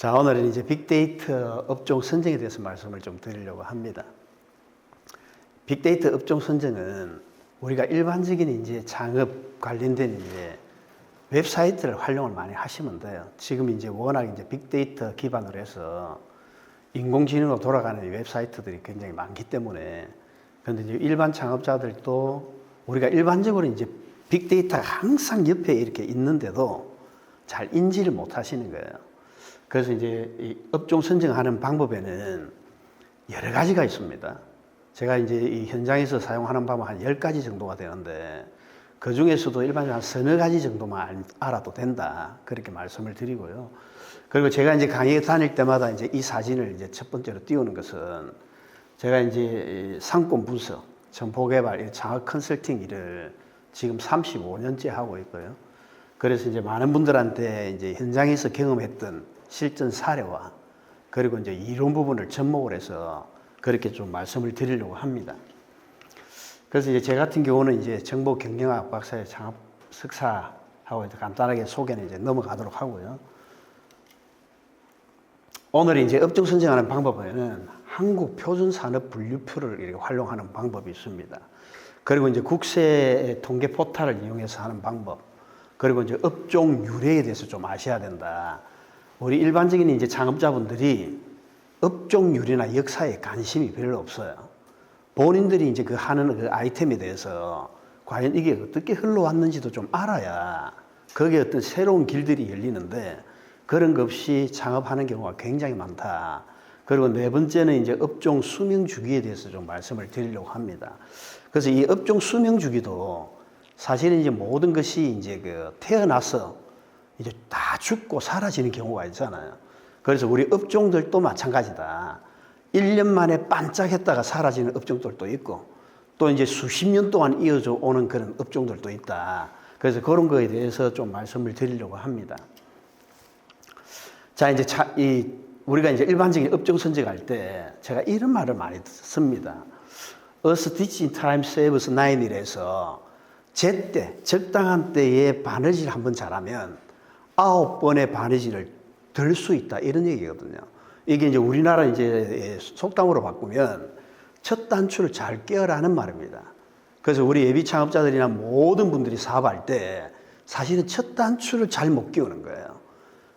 자, 오늘은 이제 빅데이터 업종 선정에 대해서 말씀을 좀 드리려고 합니다. 빅데이터 업종 선정은 우리가 일반적인 이제 창업 관련된 이제 웹사이트를 활용을 많이 하시면 돼요. 지금 이제 워낙 이제 빅데이터 기반으로 해서 인공지능으로 돌아가는 웹사이트들이 굉장히 많기 때문에, 그런데 이제 일반 창업자들도 우리가 일반적으로 이제 빅데이터가 항상 옆에 이렇게 있는데도 잘 인지를 못 하시는 거예요. 그래서 이제 이 업종 선정하는 방법에는 여러 가지가 있습니다. 제가 이제 이 현장에서 사용하는 방법 한 10가지 정도가 되는데, 그 중에서도 일반적으로 한 서너 가지 정도만 알아도 된다, 그렇게 말씀을 드리고요. 그리고 제가 이제 강의 다닐 때마다 이제 이 사진을 이제 첫 번째로 띄우는 것은, 제가 이제 상권 분석, 정보개발, 창업 컨설팅 일을 지금 35년째 하고 있고요. 그래서 이제 많은 분들한테 이제 현장에서 경험했던 실전 사례와 그리고 이제 이론 부분을 접목을 해서 그렇게 좀 말씀을 드리려고 합니다. 그래서 이제 제 같은 경우는 이제 정보경영학 박사의 창업 석사하고 간단하게 소개는 이제 넘어가도록 하고요. 오늘 이제 업종 선정하는 방법에는 한국 표준 산업 분류표를 이렇게 활용하는 방법이 있습니다. 그리고 이제 국세 통계 포탈을 이용해서 하는 방법, 그리고 이제 업종 유래에 대해서 좀 아셔야 된다. 우리 일반적인 이제 창업자분들이 업종 유래나 역사에 관심이 별로 없어요. 본인들이 이제 그 하는 그 아이템에 대해서 과연 이게 어떻게 흘러왔는지도 좀 알아야 거기에 어떤 새로운 길들이 열리는데, 그런 것 없이 창업하는 경우가 굉장히 많다. 그리고 네 번째는 이제 업종 수명 주기에 대해서 좀 말씀을 드리려고 합니다. 그래서 이 업종 수명 주기도 사실은 이제 모든 것이 이제 그 태어나서 이제 다 죽고 사라지는 경우가 있잖아요. 그래서 우리 업종들도 마찬가지다. 1년 만에 반짝했다가 사라지는 업종들도 있고, 또 이제 수십 년 동안 이어져 오는 그런 업종들도 있다. 그래서 그런 거에 대해서 좀 말씀을 드리려고 합니다. 자, 이제 우리가 이제 일반적인 업종 선정할 때 제가 이런 말을 많이 씁니다. A stitch in time saves nine 이래서 제때, 적당한 때에 바느질 한번 잘하면 9번의 바느질을 들 수 있다, 이런 얘기거든요. 이게 이제 우리나라 이제 속담으로 바꾸면 첫 단추를 잘 끼워라는 말입니다. 그래서 우리 예비 창업자들이나 모든 분들이 사업할 때 사실은 첫 단추를 잘 못 끼우는 거예요.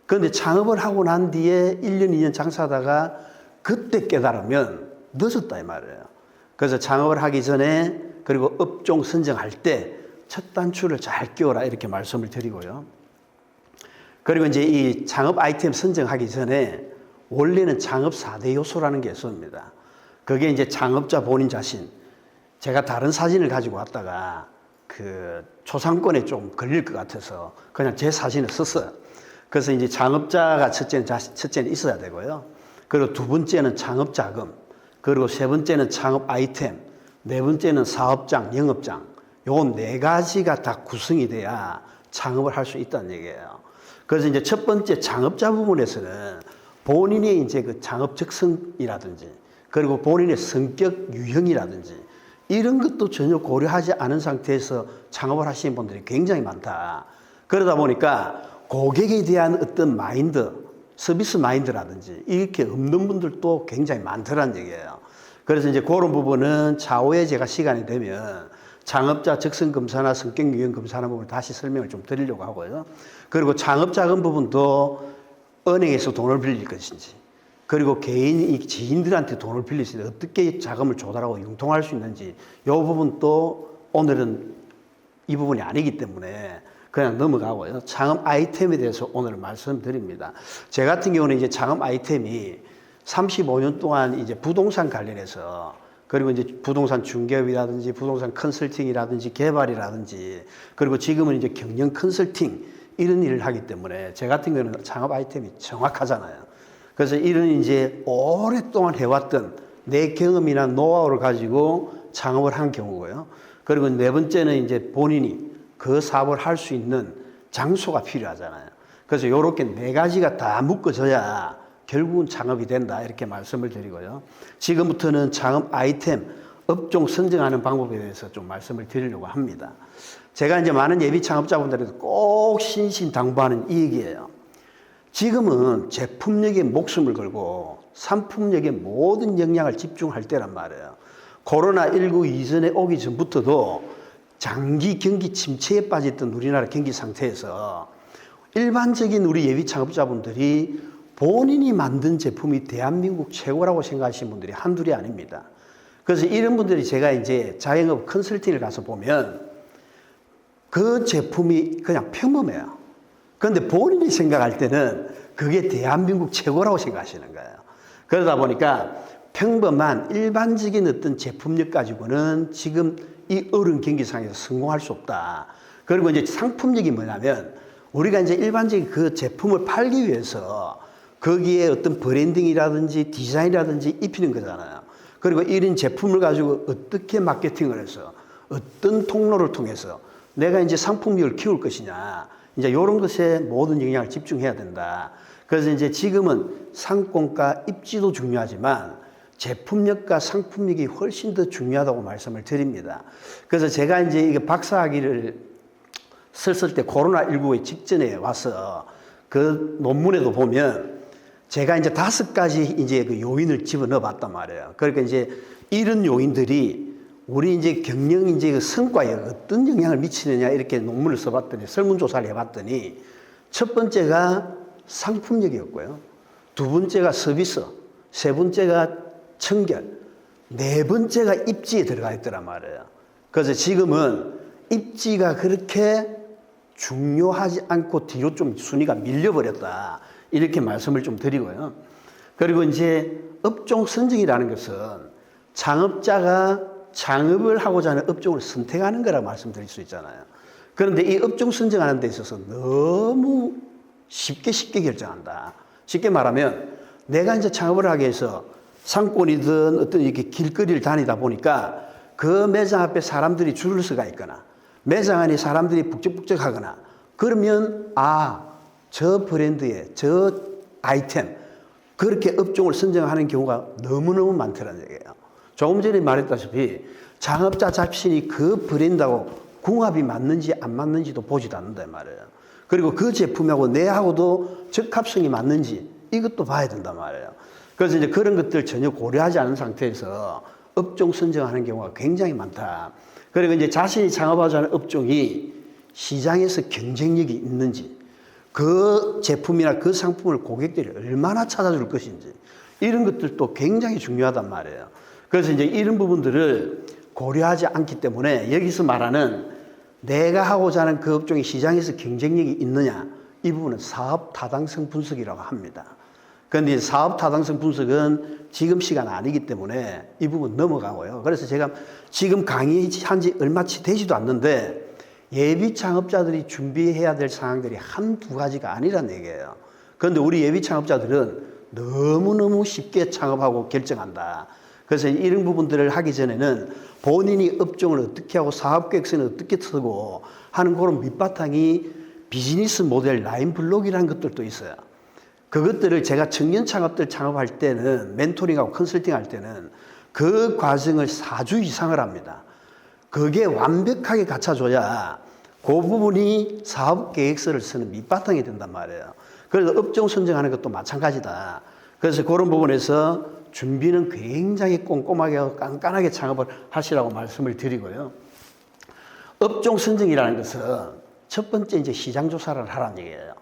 그런데 창업을 하고 난 뒤에 1년, 2년 장사하다가 그때 깨달으면 늦었다, 이 말이에요. 그래서 창업을 하기 전에, 그리고 업종 선정할 때 첫 단추를 잘 끼워라, 이렇게 말씀을 드리고요. 그리고 이제 이 창업 아이템 선정하기 전에 원래는 창업 4대 요소라는 게 있습니다. 그게 이제 창업자 본인 자신, 제가 다른 사진을 가지고 왔다가 그 초상권에 좀 걸릴 것 같아서 그냥 제 사진을 썼어요. 그래서 이제 창업자가 첫째는 있어야 되고요. 그리고 두 번째는 창업 자금, 그리고 세 번째는 창업 아이템, 네 번째는 사업장, 영업장. 요 네 가지가 다 구성이 돼야 창업을 할 수 있다는 얘기예요. 그래서 이제 첫 번째 창업자 부분에서는 본인의 이제 그 창업 적성이라든지, 그리고 본인의 성격 유형이라든지, 이런 것도 전혀 고려하지 않은 상태에서 창업을 하시는 분들이 굉장히 많다. 그러다 보니까 고객에 대한 어떤 마인드, 서비스 마인드라든지 이렇게 없는 분들도 굉장히 많더라는 얘기예요. 그래서 이제 그런 부분은 차후에 제가 시간이 되면 창업자 적성 검사나 성격 유형 검사하는 부분을 다시 설명을 좀 드리려고 하고요. 그리고 창업 자금 부분도 은행에서 돈을 빌릴 것인지, 그리고 개인 지인들한테 돈을 빌릴 수 있는지, 어떻게 자금을 조달하고 융통할 수 있는지, 이 부분도 오늘은 이 부분이 아니기 때문에 그냥 넘어가고요. 창업 아이템에 대해서 오늘 말씀드립니다. 제 같은 경우는 이제 창업 아이템이 35년 동안 이제 부동산 관련해서, 그리고 이제 부동산 중개업이라든지 부동산 컨설팅이라든지 개발이라든지, 그리고 지금은 이제 경영 컨설팅, 이런 일을 하기 때문에 제 같은 경우는 창업 아이템이 정확하잖아요. 그래서 이런 이제 오랫동안 해왔던 내 경험이나 노하우를 가지고 창업을 한 경우고요. 그리고 네 번째는 이제 본인이 그 사업을 할 수 있는 장소가 필요하잖아요. 그래서 이렇게 네 가지가 다 묶어져야 결국은 창업이 된다, 이렇게 말씀을 드리고요. 지금부터는 창업 아이템, 업종 선정하는 방법에 대해서 좀 말씀을 드리려고 합니다. 제가 이제 많은 예비 창업자분들에게 꼭 신신당부하는 이 얘기예요. 지금은 제품력에 목숨을 걸고 상품력에 모든 역량을 집중할 때란 말이에요. 코로나19 이전에 오기 전부터도 장기 경기 침체에 빠졌던 우리나라 경기 상태에서 일반적인 우리 예비 창업자분들이 본인이 만든 제품이 대한민국 최고라고 생각하시는 분들이 한둘이 아닙니다. 그래서 이런 분들이 제가 이제 자영업 컨설팅을 가서 보면 그 제품이 그냥 평범해요. 그런데 본인이 생각할 때는 그게 대한민국 최고라고 생각하시는 거예요. 그러다 보니까 평범한 일반적인 어떤 제품력 가지고는 지금 이 어려운 경기상에서 성공할 수 없다. 그리고 이제 상품력이 뭐냐면 우리가 이제 일반적인 그 제품을 팔기 위해서 거기에 어떤 브랜딩이라든지 디자인이라든지 입히는 거잖아요. 그리고 이런 제품을 가지고 어떻게 마케팅을 해서 어떤 통로를 통해서 내가 이제 상품력을 키울 것이냐. 이제 이런 것에 모든 영향을 집중해야 된다. 그래서 이제 지금은 상권과 입지도 중요하지만 제품력과 상품력이 훨씬 더 중요하다고 말씀을 드립니다. 그래서 제가 이제 이게 박사학위를 썼을 때 코로나19의 직전에 와서 그 논문에도 보면 제가 이제 5가지 이제 그 요인을 집어넣어 봤단 말이에요. 그러니까 이제 이런 요인들이 우리 이제 경영 이제 그 성과에 어떤 영향을 미치느냐 이렇게 논문을 써봤더니 설문조사를 해봤더니 첫 번째가 상품력이었고요. 두 번째가 서비스, 세 번째가 청결, 네 번째가 입지에 들어가 있더란 말이에요. 그래서 지금은 입지가 그렇게 중요하지 않고 뒤로 좀 순위가 밀려버렸다. 이렇게 말씀을 좀 드리고요. 그리고 이제 업종 선정이라는 것은 창업자가 창업을 하고자 하는 업종을 선택하는 거라고 말씀드릴 수 있잖아요. 그런데 이 업종 선정하는 데 있어서 너무 쉽게 결정한다. 쉽게 말하면 내가 이제 창업을 하기 위해서 상권이든 어떤 이렇게 길거리를 다니다 보니까 그 매장 앞에 사람들이 줄을 서가 있거나 매장 안에 사람들이 북적북적하거나 그러면 저 브랜드의 저 아이템 그렇게 업종을 선정하는 경우가 너무너무 많다는 얘기예요. 조금 전에 말했다시피 창업자 자신이 그 브랜드하고 궁합이 맞는지 안 맞는지도 보지도 않는단 말이에요. 그리고 그 제품하고 내하고도 적합성이 맞는지 이것도 봐야 된단 말이에요. 그래서 이제 그런 것들 전혀 고려하지 않은 상태에서 업종 선정하는 경우가 굉장히 많다. 그리고 이제 자신이 창업하자 하는 업종이 시장에서 경쟁력이 있는지 그 제품이나 그 상품을 고객들이 얼마나 찾아줄 것인지 이런 것들도 굉장히 중요하단 말이에요. 그래서 이제 이런 부분들을 고려하지 않기 때문에 여기서 말하는 내가 하고자 하는 그 업종이 시장에서 경쟁력이 있느냐 이 부분은 사업 타당성 분석이라고 합니다. 그런데 사업 타당성 분석은 지금 시간 아니기 때문에 이 부분 넘어가고요. 그래서 제가 지금 강의한 지 얼마 되지도 않는데 예비 창업자들이 준비해야 될 상황들이 한두 가지가 아니란 얘기예요. 그런데 우리 예비 창업자들은 너무너무 쉽게 창업하고 결정한다. 그래서 이런 부분들을 하기 전에는 본인이 업종을 어떻게 하고 사업계획서는 어떻게 쓰고 하는 그런 밑바탕이 비즈니스 모델 라인 블록이라는 것들도 있어요. 그것들을 제가 청년 창업들 창업할 때는 멘토링하고 컨설팅 할 때는 그 과정을 4주 이상을 합니다. 그게 완벽하게 갖춰줘야 그 부분이 사업계획서를 쓰는 밑바탕이 된단 말이에요. 그래서 업종 선정하는 것도 마찬가지다. 그래서 그런 부분에서 준비는 굉장히 꼼꼼하게 하고 깐깐하게 창업을 하시라고 말씀을 드리고요. 업종 선정이라는 것은 첫 번째 이제 시장조사를 하라는 얘기예요.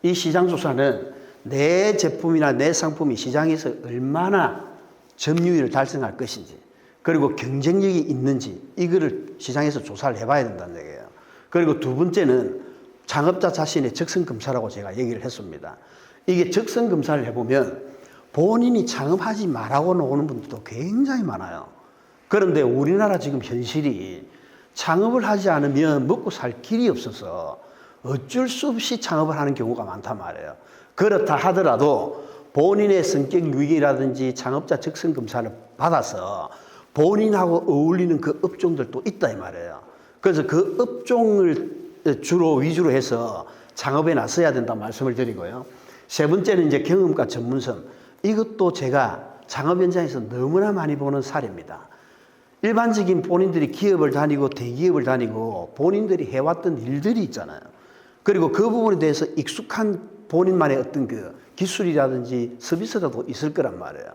이 시장조사는 내 제품이나 내 상품이 시장에서 얼마나 점유율을 달성할 것인지 그리고 경쟁력이 있는지 이거를 시장에서 조사를 해봐야 된다는 얘기예요. 그리고 두 번째는 창업자 자신의 적성검사라고 제가 얘기를 했습니다. 이게 적성검사를 해보면 본인이 창업하지 말라고 나오는 분들도 굉장히 많아요. 그런데 우리나라 지금 현실이 창업을 하지 않으면 먹고 살 길이 없어서 어쩔 수 없이 창업을 하는 경우가 많단 말이에요. 그렇다 하더라도 본인의 성격 유형이라든지 창업자 적성 검사를 받아서 본인하고 어울리는 그 업종들도 있다 이 말이에요. 그래서 그 업종을 주로 위주로 해서 창업에 나서야 된다 말씀을 드리고요. 세 번째는 이제 경험과 전문성. 이것도 제가 창업 현장에서 너무나 많이 보는 사례입니다. 일반적인 본인들이 기업을 다니고 대기업을 다니고 본인들이 해왔던 일들이 있잖아요. 그리고 그 부분에 대해서 익숙한 본인만의 어떤 그 기술이라든지 서비스가 또 있을 거란 말이에요.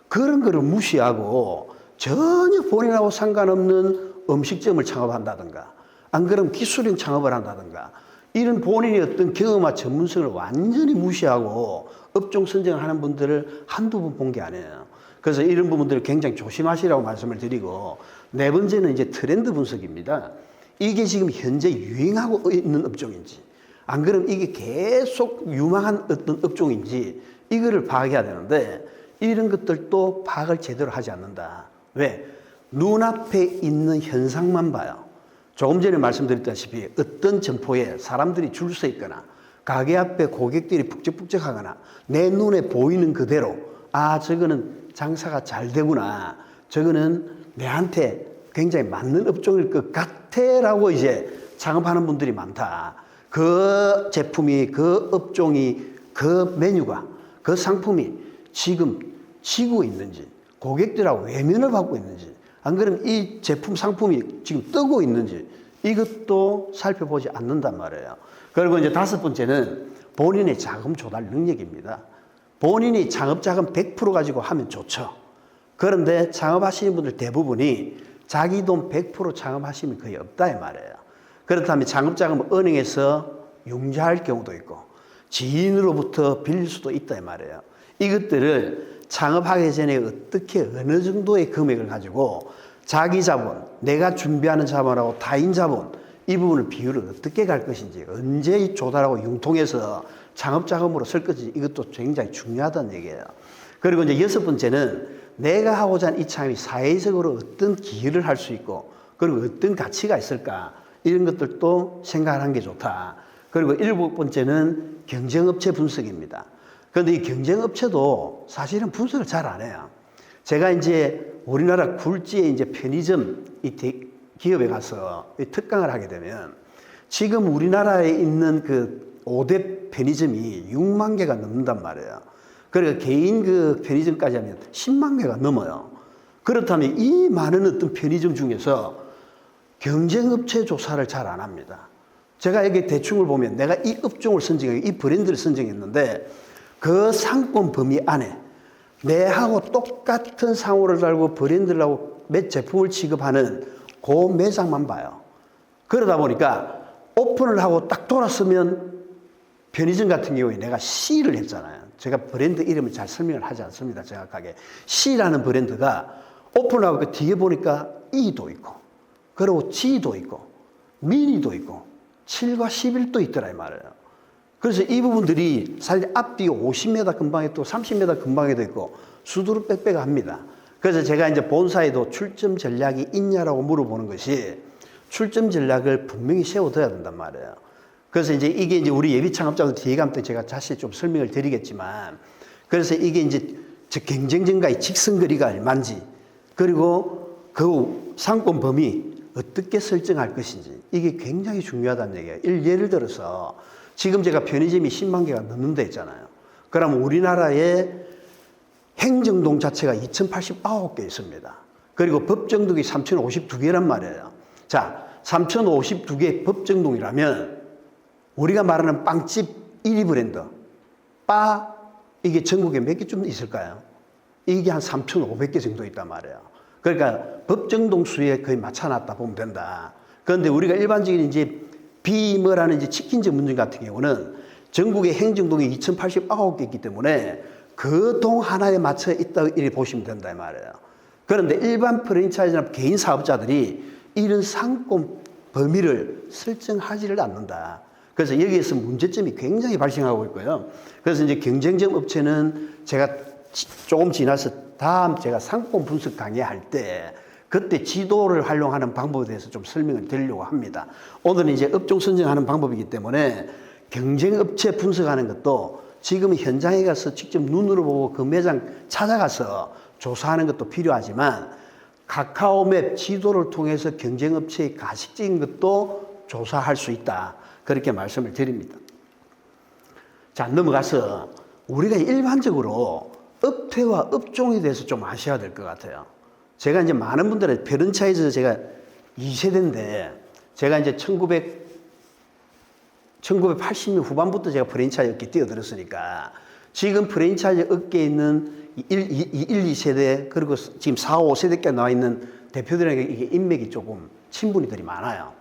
그런 거를 무시하고 전혀 본인하고 상관없는 음식점을 창업한다든가, 안 그러면 기술인 창업을 한다든가, 이런 본인의 어떤 경험과 전문성을 완전히 무시하고 업종 선정을 하는 분들을 한두 번 본 게 아니에요. 그래서 이런 부분들을 굉장히 조심하시라고 말씀을 드리고, 네 번째는 이제 트렌드 분석입니다. 이게 지금 현재 유행하고 있는 업종인지, 안 그러면 이게 계속 유망한 어떤 업종인지, 이거를 파악해야 되는데, 이런 것들도 파악을 제대로 하지 않는다. 왜? 눈앞에 있는 현상만 봐요. 조금 전에 말씀드렸다시피 어떤 점포에 사람들이 줄 서 있거나 가게 앞에 고객들이 북적북적하거나 내 눈에 보이는 그대로, 아, 저거는 장사가 잘 되구나, 저거는 내한테 굉장히 맞는 업종일 것 같아라고 이제 창업하는 분들이 많다. 그 제품이, 그 업종이, 그 메뉴가, 그 상품이 지금 지고 있는지, 고객들하고 외면을 받고 있는지, 안 그러면 이 제품, 상품이 지금 뜨고 있는지, 이것도 살펴보지 않는단 말이에요. 그리고 이제 다섯 번째는 본인의 자금 조달 능력입니다. 본인이 창업 자금 100% 가지고 하면 좋죠. 그런데 창업하시는 분들 대부분이 자기 돈 100% 창업하시면 거의 없다 이 말이에요. 그렇다면 창업 자금을 은행에서 융자할 경우도 있고 지인으로부터 빌릴 수도 있다 이 말이에요. 이것들을 창업하기 전에 어떻게 어느 정도의 금액을 가지고 자기 자본, 내가 준비하는 자본하고 타인 자본, 이 부분을 비율을 어떻게 갈 것인지, 언제 조달하고 융통해서 창업 자금으로 쓸 것인지, 이것도 굉장히 중요하다는 얘기예요. 그리고 이제 여섯 번째는 내가 하고자 하는 이 창업이 사회적으로 어떤 기여를 할 수 있고, 그리고 어떤 가치가 있을까, 이런 것들도 생각하는 게 좋다. 그리고 일곱 번째는 경쟁업체 분석입니다. 그런데 이 경쟁업체도 사실은 분석을 잘 안 해요. 제가 이제 우리나라 굴지의 이제 편의점 기업에 가서 특강을 하게 되면 지금 우리나라에 있는 그 5대 편의점이 6만 개가 넘는단 말이에요. 그러니까 개인 그 편의점까지 하면 10만 개가 넘어요. 그렇다면 이 많은 어떤 편의점 중에서 경쟁업체 조사를 잘 안 합니다. 제가 여기 대충을 보면 내가 이 업종을 선정하고 이 브랜드를 선정했는데 그 상권 범위 안에 내하고 똑같은 상호를 달고 브랜드를 하고 몇 제품을 취급하는 그 매장만 봐요. 그러다 보니까 오픈을 하고 딱 돌았으면 편의점 같은 경우에 내가 C를 했잖아요. 제가 브랜드 이름을 잘 설명을 하지 않습니다. 정확하게. C라는 브랜드가 오픈을 하고 그 뒤에 보니까 E도 있고, 그리고 G도 있고, 미니도 있고, 7과 11도 있더라 이 말이에요. 그래서 이 부분들이 사실 앞뒤 50m 근방에 또 30m 근방에도 있고 수두룩 빽빽합니다. 그래서 제가 이제 본사에도 출점 전략이 있냐라고 물어보는 것이, 출점 전략을 분명히 세워둬야 된단 말이에요. 그래서 이제 이게 이제 우리 예비 창업자들 뒤에 가면 제가 자세히 좀 설명을 드리겠지만, 그래서 이게 이제 경쟁전과의 직선거리가 얼마인지, 그리고 그 상권 범위 어떻게 설정할 것인지, 이게 굉장히 중요하다는 얘기예요. 예를 들어서 지금 제가 편의점이 10만 개가 넘는다 했잖아요. 그러면 우리나라에 행정동 자체가 2089개 있습니다. 그리고 법정동이 3052개란 말이에요. 자, 3052개 법정동이라면 우리가 말하는 빵집 1위 브랜드, 바, 이게 전국에 몇 개쯤 있을까요? 이게 한 3,500개 정도 있단 말이에요. 그러니까 법정동 수에 거의 맞춰놨다 보면 된다. 그런데 우리가 일반적인 이제 비머라는 이제 치킨 전문점 같은 경우는 전국의 행정동이 2089개 있기 때문에 그 동 하나에 맞춰 있다고 이렇게 보시면 된다 이 말이에요. 그런데 일반 프랜차이즈나 개인 사업자들이 이런 상권 범위를 설정하지를 않는다. 그래서 여기에서 문제점이 굉장히 발생하고 있고요. 그래서 이제 경쟁점 업체는 제가 조금 지나서 다음 제가 상권 분석 강의할 때 그때 지도를 활용하는 방법에 대해서 좀 설명을 드리려고 합니다. 오늘은 이제 업종 선정하는 방법이기 때문에 경쟁업체 분석하는 것도 지금 현장에 가서 직접 눈으로 보고 그 매장 찾아가서 조사하는 것도 필요하지만 카카오맵 지도를 통해서 경쟁업체의 가식적인 것도 조사할 수 있다. 그렇게 말씀을 드립니다. 자, 넘어가서 우리가 일반적으로 업태와 업종에 대해서 좀 아셔야 될 것 같아요. 제가 이제 많은 분들의 프랜차이즈 제가 2세대인데 제가 이제 1980년 후반부터 제가 프랜차이즈 업계에 뛰어들었으니까 지금 프랜차이즈 업계에 있는 1, 2세대 그리고 지금 4, 5세대까지 나와 있는 대표들에게 이게 인맥이 조금 친분이들이 많아요.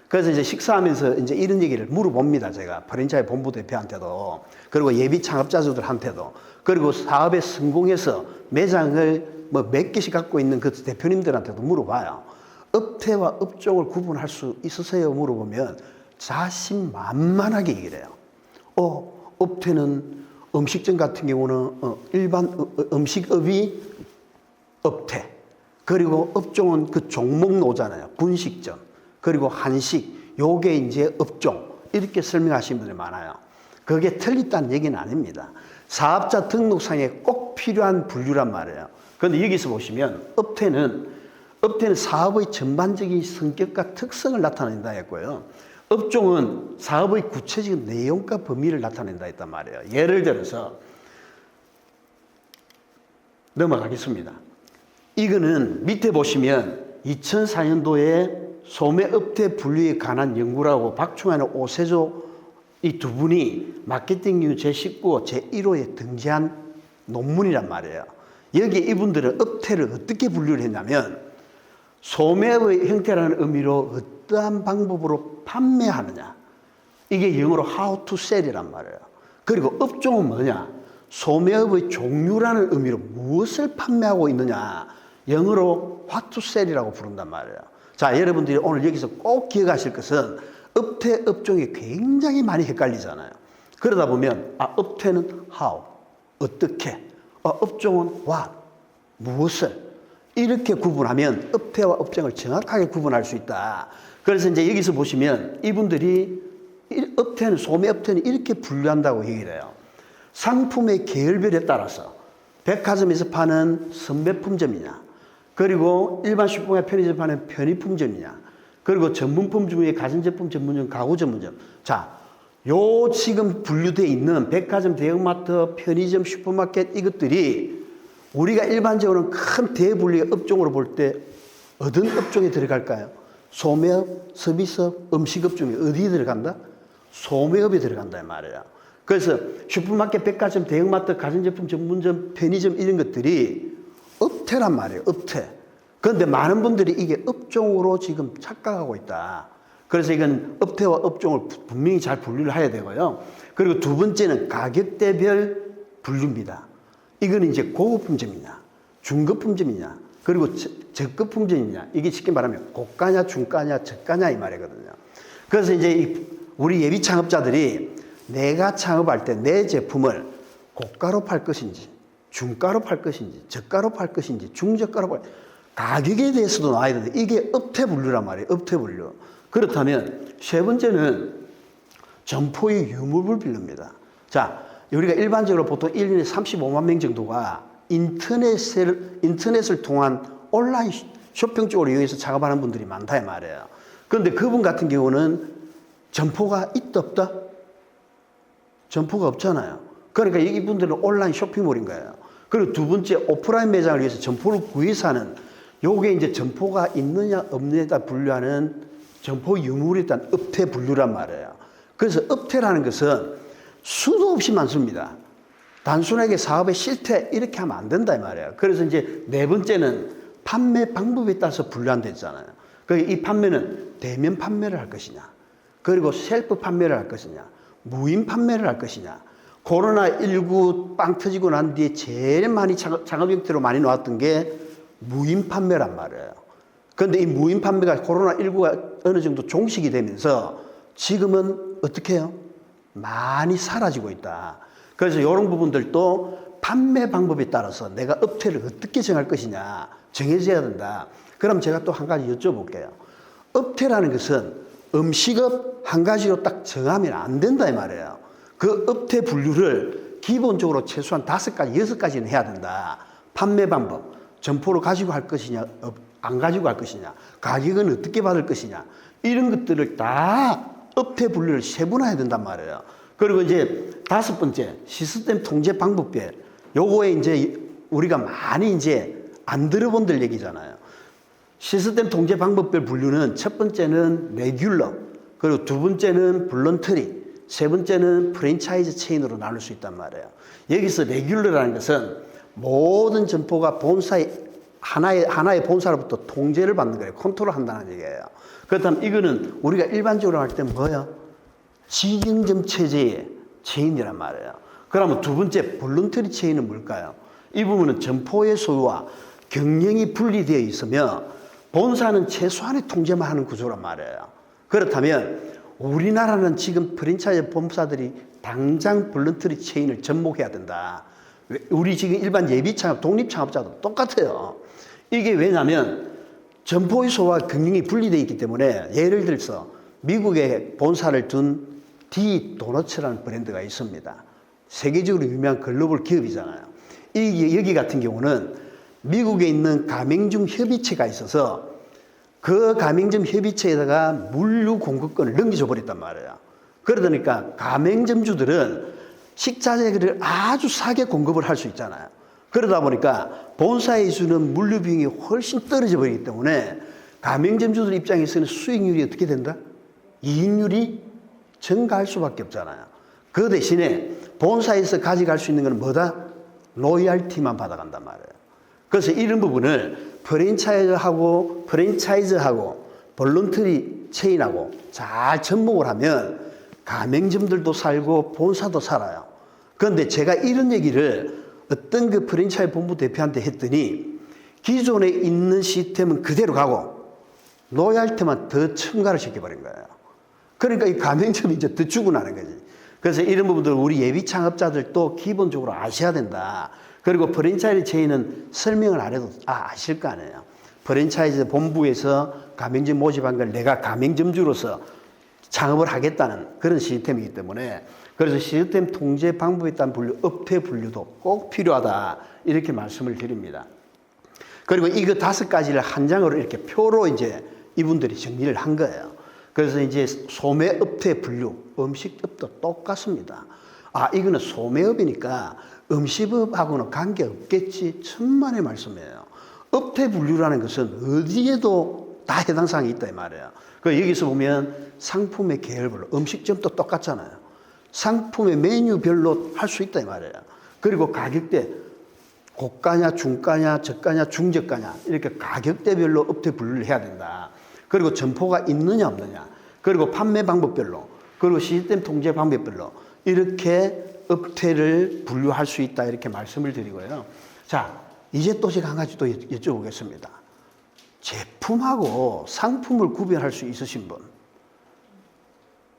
그래서 이제 식사하면서 이제 이런 얘기를 물어봅니다. 제가 프랜차이즈 본부 대표한테도 그리고 예비 창업자들한테도 그리고 사업에 성공해서 매장을 뭐 몇 개씩 갖고 있는 그 대표님들한테도 물어봐요. 업태와 업종을 구분할 수 있으세요? 물어보면 자신만만하게 얘기를 해요. 업태는 음식점 같은 경우는 일반 음식업이 업태. 그리고 업종은 그 종목노잖아요. 분식점. 그리고 한식. 요게 이제 업종. 이렇게 설명하시는 분들이 많아요. 그게 틀렸다는 얘기는 아닙니다. 사업자 등록상에 꼭 필요한 분류란 말이에요. 그런데 여기서 보시면 업태는 사업의 전반적인 성격과 특성을 나타낸다 했고요. 업종은 사업의 구체적인 내용과 범위를 나타낸다 했단 말이에요. 예를 들어서 넘어가겠습니다. 이거는 밑에 보시면 2004년도에 소매업태 분류에 관한 연구라고 박충환 오세조 이 두 분이 마케팅 뉴 제19호 제1호에 등재한 논문이란 말이에요. 여기 이분들은 업태를 어떻게 분류를 했냐면 소매의 형태라는 의미로 어떠한 방법으로 판매하느냐. 이게 영어로 how to sell이란 말이에요. 그리고 업종은 뭐냐. 소매업의 종류라는 의미로 무엇을 판매하고 있느냐. 영어로 what to sell이라고 부른단 말이에요. 자, 여러분들이 오늘 여기서 꼭 기억하실 것은 업태, 업종이 굉장히 많이 헷갈리잖아요. 그러다 보면 업태는 how, 어떻게, 업종은 what, 무엇을 이렇게 구분하면 업태와 업종을 정확하게 구분할 수 있다. 그래서 이제 여기서 보시면 이분들이 업태는 소매업태는 이렇게 분류한다고 얘기를 해요. 상품의 계열별에 따라서 백화점에서 파는 선배품점이냐, 그리고 일반 슈퍼마켓 편의점 파는 편의품점이냐, 그리고 전문품 중에 가전제품 전문점, 가구 전문점. 자, 요 지금 분류되어 있는 백화점, 대형마트, 편의점, 슈퍼마켓 이것들이 우리가 일반적으로는 큰 대분류의 업종으로 볼 때 어떤 업종에 들어갈까요? 소매업, 서비스업, 음식업 중에 어디에 들어간다? 소매업에 들어간다 말이에요. 그래서 슈퍼마켓, 백화점, 대형마트, 가전제품 전문점, 편의점 이런 것들이 업태란 말이에요. 업태. 그런데 많은 분들이 이게 업종으로 지금 착각하고 있다. 그래서 이건 업태와 업종을 분명히 잘 분류를 해야 되고요. 그리고 두 번째는 가격대별 분류입니다. 이건 이제 고급품점이냐, 중급품점이냐, 그리고 저급품점이냐. 이게 쉽게 말하면 고가냐, 중가냐, 저가냐 이 말이거든요. 그래서 이제 우리 예비 창업자들이 내가 창업할 때 내 제품을 고가로 팔 것인지, 중가로 팔 것인지, 저가로 팔 것인지, 중저가로 팔 가격에 대해서도 나와야 되는데 이게 업태 분류란 말이에요. 업태 분류. 그렇다면 세 번째는 점포의 유무를 분류입니다. 자, 우리가 일반적으로 보통 1년에 35만 명 정도가 인터넷을 통한 온라인 쇼핑 쪽으로 이용해서 작업하는 분들이 많다 이 말이에요. 그런데 그분 같은 경우는 점포가 있다 없다? 점포가 없잖아요. 그러니까 이분들은 온라인 쇼핑몰인 거예요. 그리고 두 번째 오프라인 매장을 위해서 점포를 구해서 하는 요게 이제 점포가 있느냐 없느냐에 따라 분류하는 점포 유무에 따른 업태 분류란 말이에요. 그래서 업태라는 것은 수도 없이 많습니다. 단순하게 사업의 실태 이렇게 하면 안 된다 이 말이에요. 그래서 이제 네 번째는 판매 방법에 따라서 분류한다 했잖아요. 이 판매는 대면 판매를 할 것이냐, 그리고 셀프 판매를 할 것이냐, 무인 판매를 할 것이냐. 코로나19 빵 터지고 난 뒤에 제일 많이 창업 형태로 많이 나왔던 게 무인 판매란 말이에요. 그런데 이 무인 판매가 코로나19가 어느 정도 종식이 되면서 지금은 어떻게 해요? 많이 사라지고 있다. 그래서 이런 부분들도 판매 방법에 따라서 내가 업태를 어떻게 정할 것이냐 정해져야 된다. 그럼 제가 또 한 가지 여쭤볼게요. 업태라는 것은 음식업 한 가지로 딱 정하면 안 된다 이 말이에요. 그 업태 분류를 기본적으로 최소한 5가지, 6가지는 해야 된다. 판매 방법, 점포로 가지고 할 것이냐, 안 가지고 할 것이냐, 가격은 어떻게 받을 것이냐, 이런 것들을 다 업태 분류를 세분화해야 된단 말이에요. 그리고 이제 5번째, 시스템 통제 방법별. 요거에 이제 우리가 많이 이제 안 들어본들 얘기잖아요. 시스템 통제 방법별 분류는 첫 번째는 레귤러, 그리고 두 번째는 볼런터리, 세 번째는 프랜차이즈 체인으로 나눌 수 있단 말이에요. 여기서 레귤러라는 것은 모든 점포가 본사의 하나의 본사로부터 통제를 받는 거예요. 컨트롤한다는 얘기예요. 그렇다면 이거는 우리가 일반적으로 할 때 뭐예요? 직영점 체제의 체인이란 말이에요. 그러면 두 번째 볼런터리 체인은 뭘까요? 이 부분은 점포의 소유와 경영이 분리되어 있으며 본사는 최소한의 통제만 하는 구조란 말이에요. 그렇다면 우리나라는 지금 프랜차이즈 본사들이 당장 볼런터리 체인을 접목해야 된다. 우리 지금 일반 예비 창업, 독립 창업자도 똑같아요. 이게 왜냐하면 점포의 소유와 경영이 분리되어 있기 때문에 예를 들어서 미국에 본사를 둔 D 도너츠라는 브랜드가 있습니다. 세계적으로 유명한 글로벌 기업이잖아요. 여기 같은 경우는 미국에 있는 가맹점 협의체가 있어서 그 가맹점 협의체에다가 물류 공급권을 넘겨줘 버렸단 말이에요. 그러니까 가맹점주들은 식자재를 아주 싸게 공급을 할 수 있잖아요. 그러다 보니까 본사에 주는 물류 비용이 훨씬 떨어져 버리기 때문에 가맹점주들 입장에서는 수익률이 어떻게 된다? 이익률이 증가할 수밖에 없잖아요. 그 대신에 본사에서 가져갈 수 있는 건 뭐다? 로열티만 받아간단 말이에요. 그래서 이런 부분을 프랜차이즈하고 볼런터리 체인하고 잘 접목을 하면 가맹점들도 살고 본사도 살아요. 그런데 제가 이런 얘기를 어떤 그 프랜차이즈 본부 대표한테 했더니 기존에 있는 시스템은 그대로 가고 로열티만 더 첨가를 시켜버린 거예요. 그러니까 이 가맹점이 이제 더 죽어나는 거지. 그래서 이런 부분들 우리 예비 창업자들도 기본적으로 아셔야 된다. 그리고 프랜차이즈 체인은 설명을 안 해도 아실 거 아니에요. 프랜차이즈 본부에서 가맹점 모집한 걸 내가 가맹점주로서 창업을 하겠다는 그런 시스템이기 때문에 그래서 시스템 통제 방법에 따른 분류, 업태 분류도 꼭 필요하다. 이렇게 말씀을 드립니다. 그리고 이거 5가지를 한 장으로 이렇게 표로 이제 이분들이 정리를 한 거예요. 그래서 이제 소매업태 분류, 음식업도 똑같습니다. 이거는 소매업이니까 음식업하고는 관계없겠지. 천만의 말씀이에요. 업태 분류라는 것은 어디에도 다 해당 사항이 있다 이 말이에요. 그 여기서 보면 상품의 계열별로 음식점도 똑같잖아요. 상품의 메뉴별로 할 수 있다 이 말이에요. 그리고 가격대 고가냐, 중가냐, 저가냐, 중저가냐 이렇게 가격대별로 업태 분류를 해야 된다. 그리고 점포가 있느냐 없느냐, 그리고 판매 방법별로, 그리고 시스템 통제 방법별로 이렇게 업태를 분류할 수 있다 이렇게 말씀을 드리고요. 자, 이제 또 제가 한 가지 또 여쭤보겠습니다. 제품하고 상품을 구별할 수 있으신 분,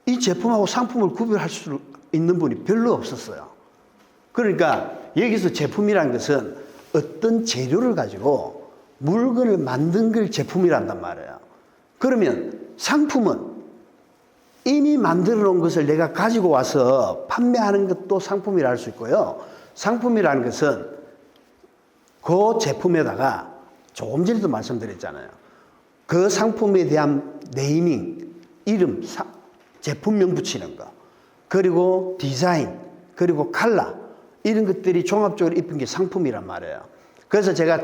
이 제품하고 상품을 구별할 수 있는 분이 별로 없었어요. 그러니까 여기서 제품이라는 것은 어떤 재료를 가지고 물건을 만든 걸 제품이란단 말이에요. 그러면 상품은 이미 만들어 놓은 것을 내가 가지고 와서 판매하는 것도 상품이라 할 수 있고요. 상품이라는 것은 그 제품에다가 조금 전에도 말씀드렸잖아요. 그 상품에 대한 네이밍, 이름, 제품명 붙이는 거, 그리고 디자인, 그리고 컬러 이런 것들이 종합적으로 입힌 게 상품이란 말이에요. 그래서 제가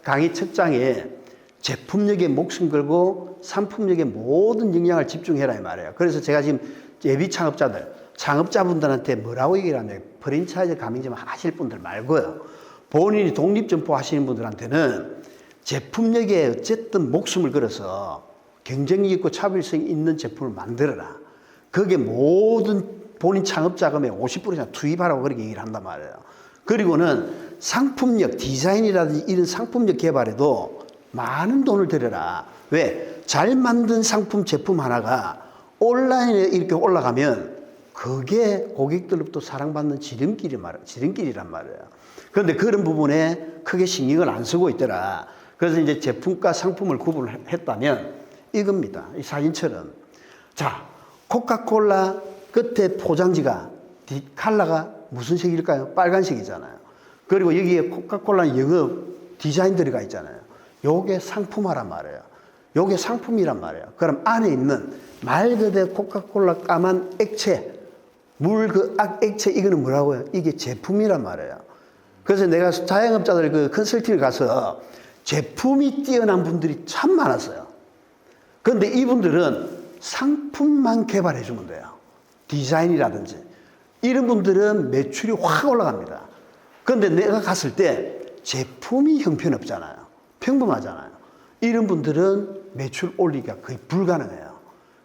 강의 첫 장에 제품력에 목숨 걸고 상품력에 모든 역량을 집중해라 이 말이에요. 그래서 제가 지금 예비 창업자들, 창업자분들한테 뭐라고 얘기를 하냐면 프랜차이즈 가맹점 하실 분들 말고요. 본인이 독립점포 하시는 분들한테는 제품력에 어쨌든 목숨을 걸어서 경쟁력 있고 차별성 있는 제품을 만들어라. 그게 모든 본인 창업 자금의 50% 이상 투입하라고 그렇게 얘기를 한단 말이에요. 그리고는 상품력, 디자인이라든지 이런 상품력 개발에도 많은 돈을 들여라. 왜? 잘 만든 상품, 제품 하나가 온라인에 이렇게 올라가면 그게 고객들로부터 사랑받는 지름길이란 말이에요. 그런데 그런 부분에 크게 신경을 안 쓰고 있더라. 그래서 이제 제품과 상품을 구분했다면 이겁니다. 이 사진처럼. 자, 코카콜라 끝에 포장지가, 컬러가 무슨 색일까요? 빨간색이잖아요. 그리고 여기에 코카콜라 영어 디자인 들어가 있잖아요. 요게 상품화란 말이에요. 요게 상품이란 말이에요. 그럼 안에 있는 말 그대로 코카콜라 까만 액체, 물 그 액체 이거는 뭐라고요? 이게 제품이란 말이에요. 그래서 내가 자영업자들 그 컨설팅을 가서 제품이 뛰어난 분들이 참 많았어요. 그런데 이분들은 상품만 개발해 주면 돼요. 디자인이라든지 이런 분들은 매출이 확 올라갑니다. 그런데 내가 갔을 때 제품이 형편없잖아요. 평범하잖아요. 이런 분들은 매출 올리기가 거의 불가능해요.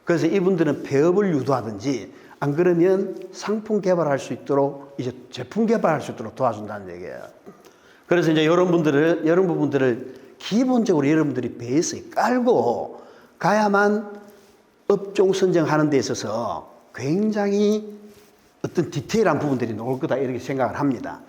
그래서 이분들은 폐업을 유도하든지 안 그러면 상품 개발할 수 있도록 이제 제품 개발할 수 있도록 도와준다는 얘기예요. 그래서 이제 이런 부분들을 기본적으로 여러분들이 베이스에 깔고 가야만 업종 선정하는 데 있어서 굉장히 어떤 디테일한 부분들이 나올 거다 이렇게 생각을 합니다.